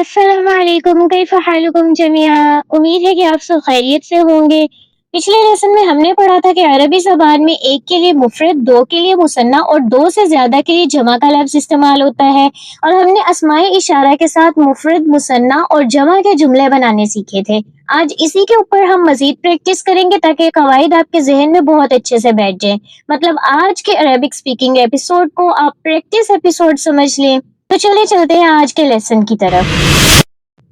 अस्सलाम वालेकुम कैफ़ हालुकुम जमीआ। उम्मीद है कि आप सब खैरियत से होंगे। पिछले लेसन में हमने पढ़ा था कि अरबी ज़बान में एक के लिए मुफ़रद, दो के लिए मुसन्ना और दो से ज़्यादा के लिए जमा का लफ्ज़ इस्तेमाल होता है। और हमने अस्माए इशारा के साथ मुफ़रद, मुसन्ना और जमा के जुमले बनाने सीखे थे। आज इसी के ऊपर हम मज़ीद प्रैक्टिस करेंगे ताकि कवाइद आपके ज़हन में बहुत अच्छे से बैठ जाएँ। मतलब आज के अरबिक स्पीकिंग एपिसोड को आप प्रैक्टिस एपिसोड समझ लें। तो चलिए चलते हैं आज के लेसन की तरफ।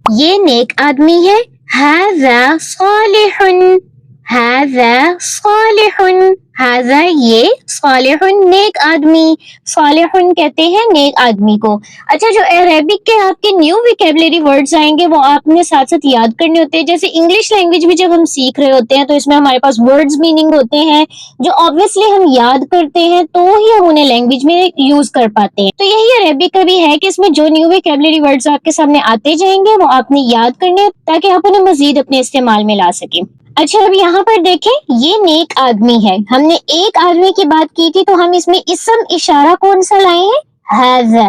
ये नेक आदमी है। हाज़ा सालिहुन, हाज़ा सालिहुन, हाज़ा ये, सालिहुन नेक आदमी। सालिहुन कहते हैं नेक आदमी को। अच्छा, जो अरेबिक के आपके न्यू विकेबलरी वर्ड्स आएंगे वो आपने साथ साथ याद करने होते हैं। जैसे इंग्लिश लैंग्वेज भी जब हम सीख रहे होते हैं तो इसमें हमारे पास वर्ड्स मीनिंग होते हैं जो ऑब्वियसली हम याद करते हैं तो ही हम उन्हें लैंग्वेज में यूज कर पाते हैं। तो यही अरेबिक का भी है कि इसमें जो न्यू वोकैबुलरी वर्ड्स आपके सामने आते जाएंगे वो आपने याद करने ताकि आप उन्हें मजीद अपने इस्तेमाल में ला सकें। अच्छा, अब यहाँ पर देखें, ये नेक आदमी है। हमने एक आदमी की बात की थी तो हम इसमें इसम इशारा कौन सा लाए हैं? हाज़ा।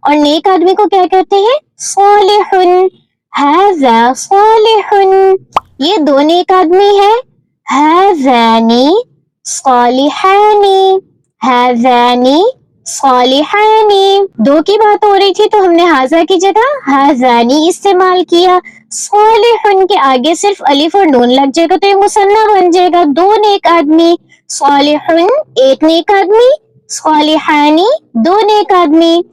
और नेक आदमी को क्या कहते हैं? सालिहुन। हाज़ा सालिहुन। ये दो नेक आदमी है। हाज़ानी सालिहानी, हाज़ानी सालिहानी। दो की बात हो रही थी तो हमने हाज़ा की जगह हाज़ानी इस्तेमाल किया। सालिहुन के आगे सिर्फ अलिफ और नून लग जाएगा तो ये मुसन्ना बन जाएगा। दो नेक आदमी। सालिहुन एक नेक आदमी, सालिहानी दो नेक आदमी।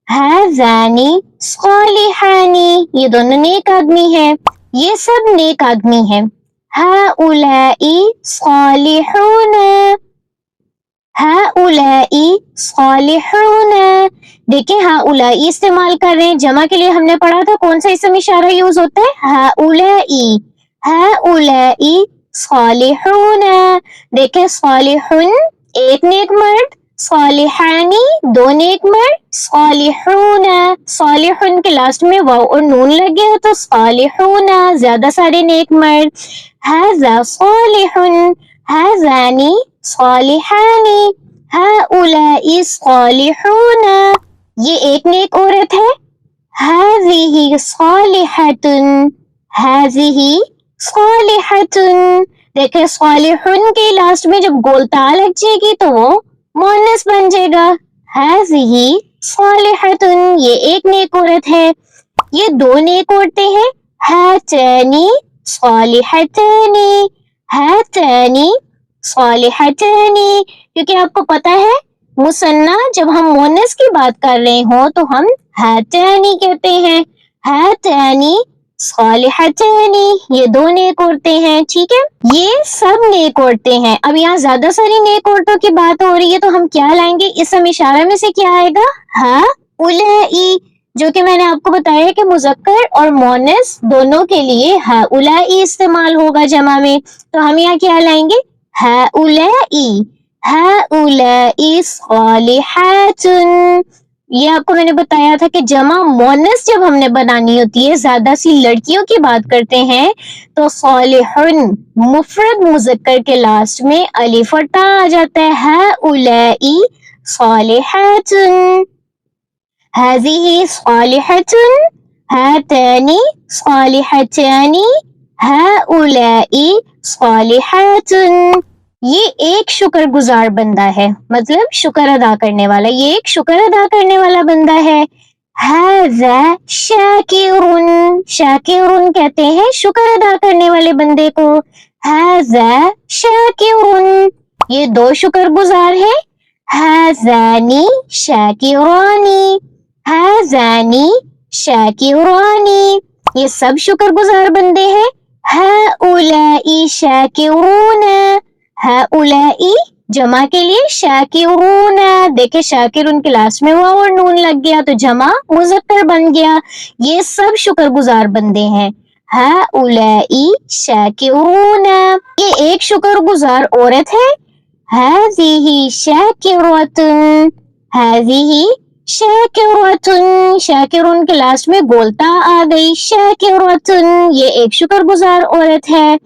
हाज़ानी सालिहानी ये दोनों नेक आदमी हैं। ये सब नेक आदमी हैं। हाउलाई सालिहुन, हाउलाई सालिहुन। देखिए, हाउलाई इस्तेमाल कर रहे हैं। जमा के लिए हमने पढ़ा था कौन सा इसम इशारा यूज होता है? हाउलाई। हाउलाई सालिहुन। देखिए, सालिहुन एक नेक मर्द, सालिहानी दो नेक मर्द, सालिहुन। सालिहुन के लास्ट में वाव और नून लग गया तो सालिहुन ज्यादा सारे नेक मर्द। हाज़ा सालिहुन, हाज़ानी सालिहानी, हाउलाई सालिहुन। ये एक नेक औरत है। हाज़िही सालिहतुन, हाज़िही सालिहतुन। देखे, सालिहुन के लास्ट में जब गोलता लग जाएगी तो वो मुअन्नस बन जाएगा। हाज़िही सालिहतुन ये एक नेक औरत है। ये दो नेक औरतें हैं। हातानी सालिहतानी, हातानी सालिहतानी। क्योंकि आपको पता है मुसन्ना जब हम मुअन्नस की बात कर रहे हो तो हम हातानी कहते हैं। हातानी सालिहतानी ये दो नेक औरतें हैं। ठीक है, ये सब नेक औरतें हैं। अब यहाँ ज्यादा सारी नेक औरतों की बात हो रही है तो हम क्या लाएंगे? इसम इशारा में से क्या आएगा? हाउलाई, जो कि मैंने आपको बताया है कि मुज़क्कर और मुअन्नस दोनों के लिए हाउलाई इस्तेमाल होगा जमा में। तो हम यहाँ क्या लाएंगे? हाउलाई, हाउलाई सालिहातुन। ये आपको मैंने बताया था कि जमा मुअन्नस जब हमने बनानी होती है, ज्यादा सी लड़कियों की बात करते हैं तो सालिहुन मुफरद मुज़क्कर के लास्ट में अलिफ और ता आ जाता है। हाउलाई सालिहातुन, हाज़िही सालिहतुन, हातानी सालिहतानी, हाउलाई सालिहातुन। ये एक शुक्रगुजार बंदा है, मतलब शुक्र अदा करने वाला। ये एक शुक्र अदा करने वाला बंदा है। हाज़ा शाकिरुन, शाकिरुन कहते हैं शुक्र अदा करने वाले बंदे को। हाज़ा शाकिरुन ये दो शुक्रगुजार है। हाज़ानी शाकिरानी, हाज़ानी शाकिरानी ये सब शुक्रगुजार बंदे हैं। हाउलाई शाकिरून, हाउलाई जमा के लिए शाकिरून। देखे, शाकिरून के लास्ट में वाव और नून लग गया तो जमा मुज़क्कर बन गया। ये सब शुक्रगुजार बंदे हैं। हाउलाई शाकिरून ये एक शुक्रगुजार औरत है। हाज़िही शाकिरतुन, हाज़िही शाकिरतुन। शाकिरुन के लास्ट में गोलता आ गई। शाकिरतुन ये एक शुक्रगुजार औरत है।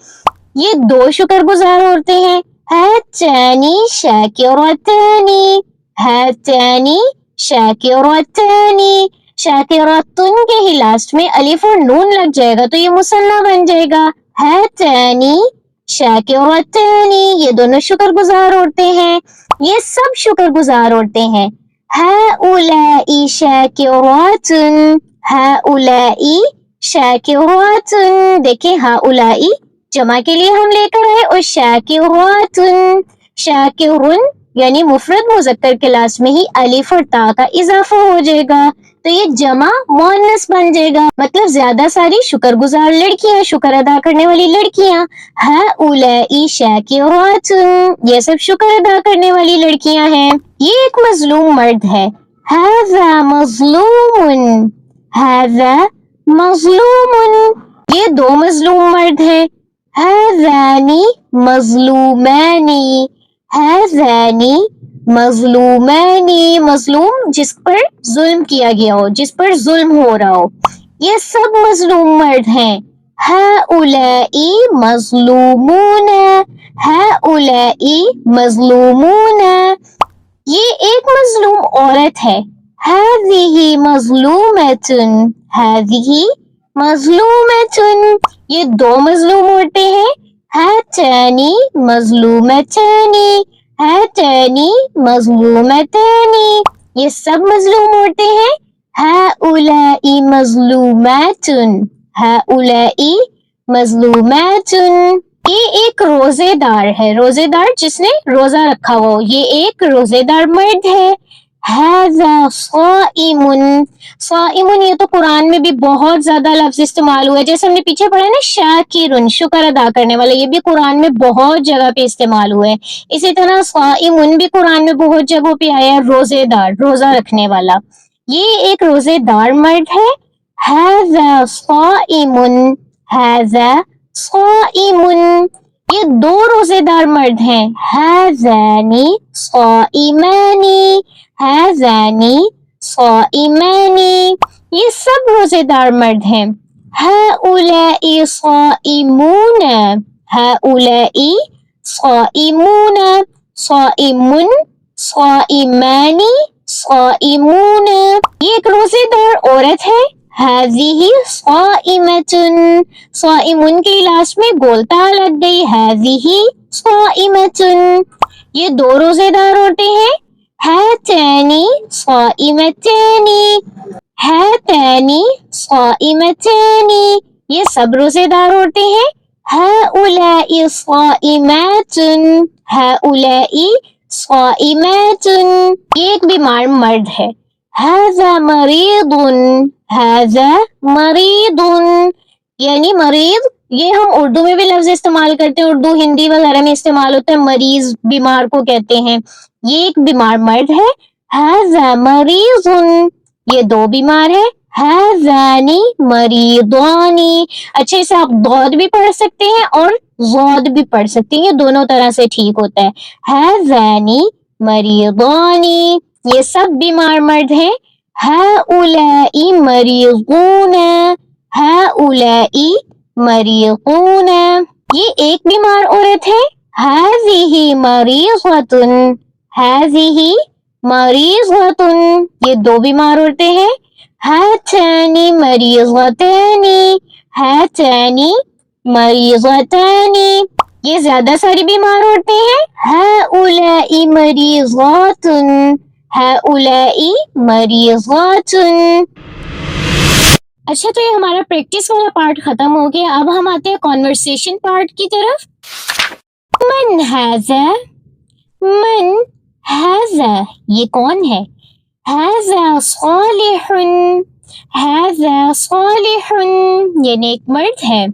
ये दो शुक्रगुजार औरतें हैं। हातानी शाकिरतानी, हातानी शाकिरतानी शाकिरातुन के ही लास्ट में अलिफ और नून लग जाएगा तो ये मुसन्ना बन जाएगा। हातानी शाकिरातानी, ये दोनों शुक्रगुजार औरतें हैं, ये सब शुक्रगुजार औरतें हैं। हाउलाई शाकिरातुन, हाउलाई शाकिरातुन, देखिए हाउलाई जमा के लिए हम लेकर आए और शाकिरातुन, शाकिरुन यानी मुफरद मुजक्कर के लास्ट में ही अलिफ और ता का इजाफा हो जाएगा तो ये जमा मुअन्नस बन जाएगा, मतलब ज्यादा सारी शुक्रगुजार लड़कियां, शुक्र अदा करने वाली लड़कियां। हाउलाई शाकिरातुन, ये सब शुक्र अदा करने वाली लड़कियां हैं। ये एक मजलूम मर्द है। हाज़ा मजलूमुन, हाज़ा मजलूमुन, ये दो मजलूम मर्द है। हाज़ानी मजलूमानी, हाज़ानी मजलूमानी, मजलूम जिस पर जुल्म किया गया हो, जिस पर जुल्म हो रहा हो, ये सब मजलूम मर्द हैं। हाउलाई मजलूमूना, हाउलाई मजलूमूना, ये एक मजलूम औरत है। हाज़िही मजलूमतुन, हाज़िही मजलूमतुन, ये दो मजलूम औरतें हैं। हातानी मजलूमतानी, हातानी मजलूमतानी, ये सब मजलूम औरतें हैं। हाउलाई मजलूमातुन, हाउलाई मजलूमातुन, ये एक रोजेदार है, रोजेदार जिसने रोजा रखा हो, ये एक रोजेदार मर्द है। हाज़ा साइमुन, साइमुन ये तो कुरान में भी बहुत ज्यादा लफ्ज इस्तेमाल हुआ है, जैसे हमने पीछे पढ़ा है ना शाकिरुन, शुक्र अदा करने वाला, ये भी कुरान में बहुत जगह पे इस्तेमाल हुआ है। इसी तरह साइमुन भी कुरान में बहुत जगहों पे आया है, रोजेदार, रोजा रखने वाला, ये एक रोजेदार मर्द है। हाज़ा साइमुन, हाज़ा साइमुन, ये दो रोजेदार मर्द हैं। हाज़ानी साइमानी, हाज़ानी साइमानी, ये सब रोजेदार मर्द हैं। हाउलाई साइमूना, हाउलाई साइमूना, साइमुन, साइमानी, साइमूना, ये एक रोजेदार औरत है। हाज़िही साइमतुन, साइमुन के लास्ट में गोलता लग गई, हाज़िही साइमतुन, ये दो रोजेदार औरतें हैं। हातानी साइमतानी, हातानी साइमतानी, ये सब रोजेदार औरतें हैं। हाउलाई साइमातुन, हाउलाई साइमातुन, ये एक बीमार मर्द है। हाज़ा मरीदुन, हाज़ा मरीदुन, यानी मरीज, ये हम उर्दू में भी लफ्ज इस्तेमाल करते हैं, उर्दू हिंदी वगैरह में इस्तेमाल होता है, मरीज बीमार को कहते हैं, ये एक बीमार मर्द है। हाज़ा मरीजुन, ये दो बीमार है। हाज़ानी मरीदानी, अच्छे से आप दौद भी पढ़ सकते हैं और ज़ौद भी पढ़ सकते हैं, ये दोनों तरह से ठीक होता है। हाज़ानी मरीदानी, ये सब बीमार मर्द हैं। हाउलाई मरीज़ूना, हाउलाई मरीज़ूना, ये एक बीमार औरत है। हाज़िही मरीज़तुन, हाज़िही मरीज़तुन, ये दो बीमार औरतें हैं। हातानी मरीज़तानी, हातानी मरीज़तानी, ये ज्यादा सारी बीमार औरतें हैं। हाउलाई मरीज़ातुन, हाउलाई मरीज़ातुन। अच्छा, तो ये हमारा प्रैक्टिस वाला पार्ट खत्म हो गया, अब हम आते हैं कॉन्वर्सेशन पार्ट की तरफ। मन हाज़ा, मन हाज़ा, ये कौन है? हाज़ा सालिहुन, हाज़ा सालिहुन, ये नेक मर्द है।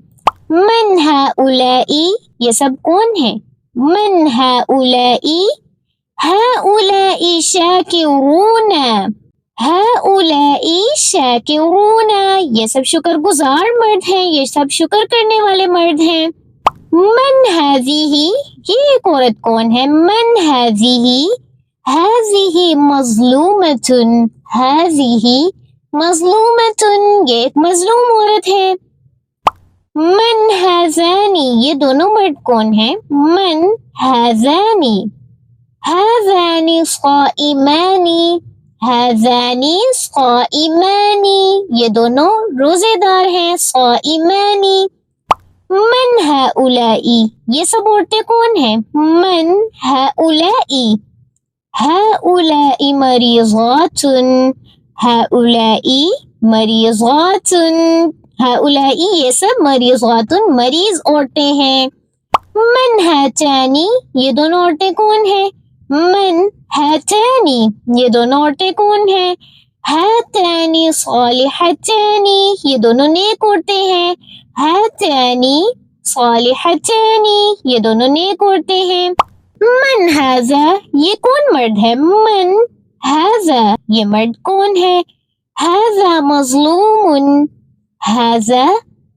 मन हाउलाई, ये सब कौन है? मन हाउलाई, हाउलाई शाकिरूना, हाउलाई शाकिरूना, ये सब शुक्रगुजार मर्द हैं, ये सब शुक्र करने वाले मर्द हैं। मन हाज़िही, ये एक औरत कौन है? मन हाज़िही, हाज़िही मज़लूमतुन, हाज़िही मज़लूमतुन, ये एक मज़लूम औरत है। मन हाज़ानी, ये दोनों मर्द कौन है? मन हाज़ानी, हाज़ानी साइमानी, हाज़ानी साइमानी, ये दोनों रोजेदार हैं। साइमानी। मन हाउलाई, ये सब औरतें कौन हैं? मन हाउलाई, हाउलाई मरीज़ातुन, हाउलाई मरीज़ातुन, हाउलाई ये सब मरीज़ातुन मरीज औरतें हैं। मन हातानी, ये दोनों औरतें कौन हैं? मन हातानी, ये दोनों औरतें कौन हैं? हातानी सालिहतानी, ये दोनों नेक औरतें हैं। हातानी सालिहतानी, ये दोनों नेक औरतें हैं। मन हाजा, ये कौन मर्द है? मन हाजा, ये मर्द कौन है? हाजा मजलूमुन, हाजा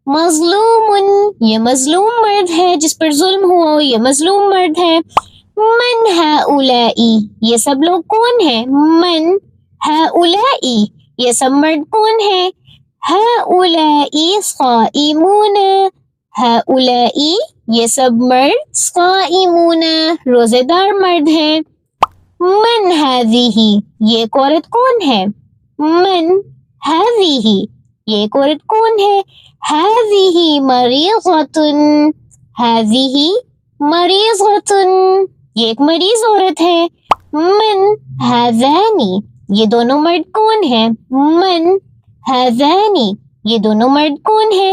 मजलूमुन, ये मजलूम मर्द है जिस पर जुल्म हुआ हो, ये मजलूम मर्द है। मन हाउलाई, ये सब लोग कौन है? मन हाउलाई, ये सब मर्द कौन है? हाउलाई साइमून, हाउलाई ये सब मर्द साइमून रोजेदार मर्द हैं। मन हाज़िही, ये एक औरत कौन है? मन हाज़िही, ये एक औरत कौन है? हाज़िही मरीज़तुन, हाज़िही मरीज़तुन, ये एक मरीज औरत है। मन हाज़ानी, ये दोनों मर्द कौन है? मन हाज़ानी, ये दोनों मर्द कौन है?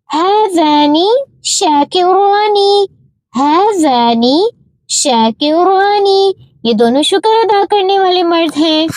हाज़ानी शाकिरानी, हाज़ानी शाकिरानी, ये दोनों शुक्र अदा करने वाले मर्द हैं।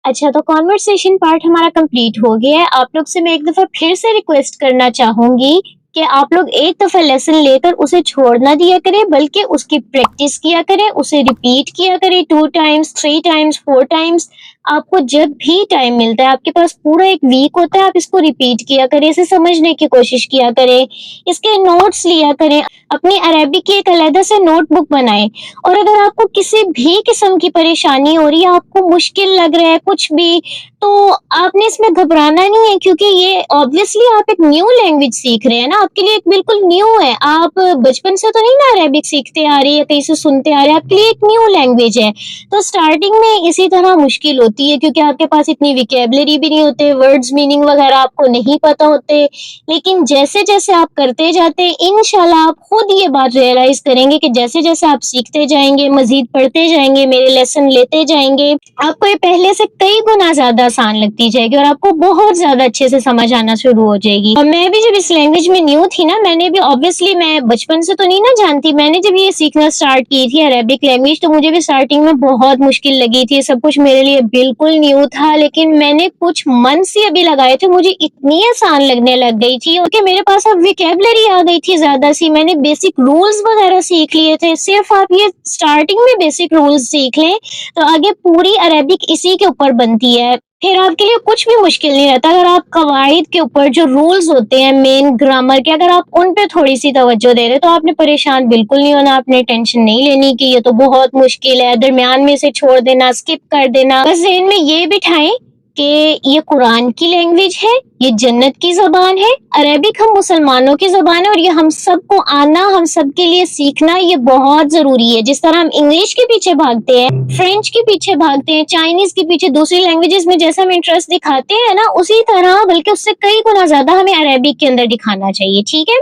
अच्छा, तो कॉन्वर्सेशन पार्ट हमारा कंप्लीट हो गया है। आप लोग से मैं एक दफा फिर से रिक्वेस्ट करना चाहूंगी कि आप लोग एक दफा लेसन लेकर उसे छोड़ ना दिया करें, बल्कि उसकी प्रैक्टिस किया करें, उसे रिपीट किया करें 2 टाइम्स, 3 टाइम्स, 4 टाइम्स। आपको जब भी टाइम मिलता है, आपके पास पूरा एक वीक होता है, आप इसको रिपीट किया करें, इसे समझने की कोशिश किया करें, इसके नोट्स लिया करें, अपनी अरबिक की एक अलग से नोटबुक बनाएं। और अगर आपको किसी भी किस्म की परेशानी हो रही है, आपको मुश्किल लग रहा है कुछ भी, तो आपने इसमें घबराना नहीं है, क्योंकि ये ऑब्वियसली आप एक न्यू लैंग्वेज सीख रहे हैं ना, आपके लिए एक बिल्कुल न्यू है। आप बचपन से तो नहीं ना अरेबिक सीखते आ रही है, कहीं से सुनते आ रहे हैं, आपके लिए एक न्यू लैंग्वेज है। तो स्टार्टिंग में इसी तरह मुश्किल होती है, क्योंकि आपके पास इतनी विकेबलरी भी नहीं होते, वर्ड्स मीनिंग वगैरह आपको नहीं पता होते। लेकिन जैसे जैसे आप करते जाते हैं, इंशाल्लाह आप खुद ये बात रियलाइज करेंगे कि जैसे जैसे आप सीखते जाएंगे, मजीद पढ़ते जाएंगे, मेरे लेसन लेते जाएंगे, आपको ये पहले से कई गुना ज्यादा आसान लगती जाएगी और आपको बहुत ज्यादा अच्छे से समझ आना शुरू हो जाएगी। और मैं भी जब इस लैंग्वेज में न्यू थी ना, मैंने भी ऑब्वियसली, मैं बचपन से तो नहीं ना जानती, मैंने जब ये सीखना स्टार्ट की थी अरेबिक लैंग्वेज, तो मुझे भी स्टार्टिंग में बहुत मुश्किल लगी थी, सब कुछ मेरे लिए बिल्कुल न्यू था। लेकिन मैंने कुछ मंथ्स ही अभी लगाए थे, मुझे इतनी आसान लगने लग गई थी, क्योंकि मेरे पास अब विकेबलरी आ गई थी ज्यादा सी, मैंने बेसिक रूल्स वगैरह सीख लिए थे। सिर्फ आप ये स्टार्टिंग में बेसिक रूल्स सीख लें तो आगे पूरी अरेबिक इसी के ऊपर बनती है, फिर आपके लिए कुछ भी मुश्किल नहीं रहता। अगर आप कवायद के ऊपर जो रूल्स होते हैं मेन ग्रामर के, अगर आप उन पे थोड़ी सी तवज्जो दे रहे तो आपने परेशान बिल्कुल नहीं होना, आपने टेंशन नहीं लेनी कि ये तो बहुत मुश्किल है, दरमियान में से छोड़ देना, स्किप कर देना। बस ज़हन में ये बिठाएं कि ये कुरान की लैंग्वेज है, ये जन्नत की जबान है, अरेबिक हम मुसलमानों की जबान है, और ये हम सबको आना, हम सबके लिए सीखना ये बहुत जरूरी है। जिस तरह हम इंग्लिश के पीछे भागते हैं, फ्रेंच के पीछे भागते हैं, चाइनीज के पीछे, दूसरी लैंग्वेजेस में जैसा हम इंटरेस्ट दिखाते हैं ना, उसी तरह बल्कि उससे कई गुना ज्यादा हमें अरेबिक के अंदर दिखाना चाहिए, ठीक है।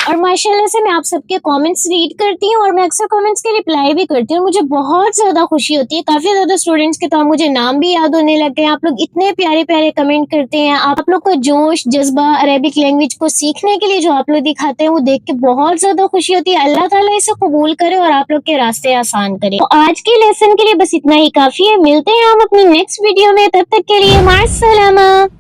और माशाल्लाह से मैं आप सबके कमेंट्स रीड करती हूँ और मैं अक्सर कमेंट्स के रिप्लाई भी करती हूँ, मुझे बहुत ज्यादा खुशी होती है। काफी ज्यादा स्टूडेंट्स के तो मुझे नाम भी याद होने लग गए। आप लोग इतने प्यारे प्यारे कमेंट करते हैं, आप लोग का जोश जज्बा अरेबिक लैंग्वेज को सीखने के लिए जो आप लोग दिखाते हैं, वो देख के बहुत ज्यादा खुशी होती है। अल्लाह ताला इसे कबूल करे और आप लोग के रास्ते आसान करे। तो आज के लेसन के लिए बस इतना ही काफी है। मिलते हैं हम अपनी नेक्स्ट वीडियो में, तब तक के लिए मास्सलामा।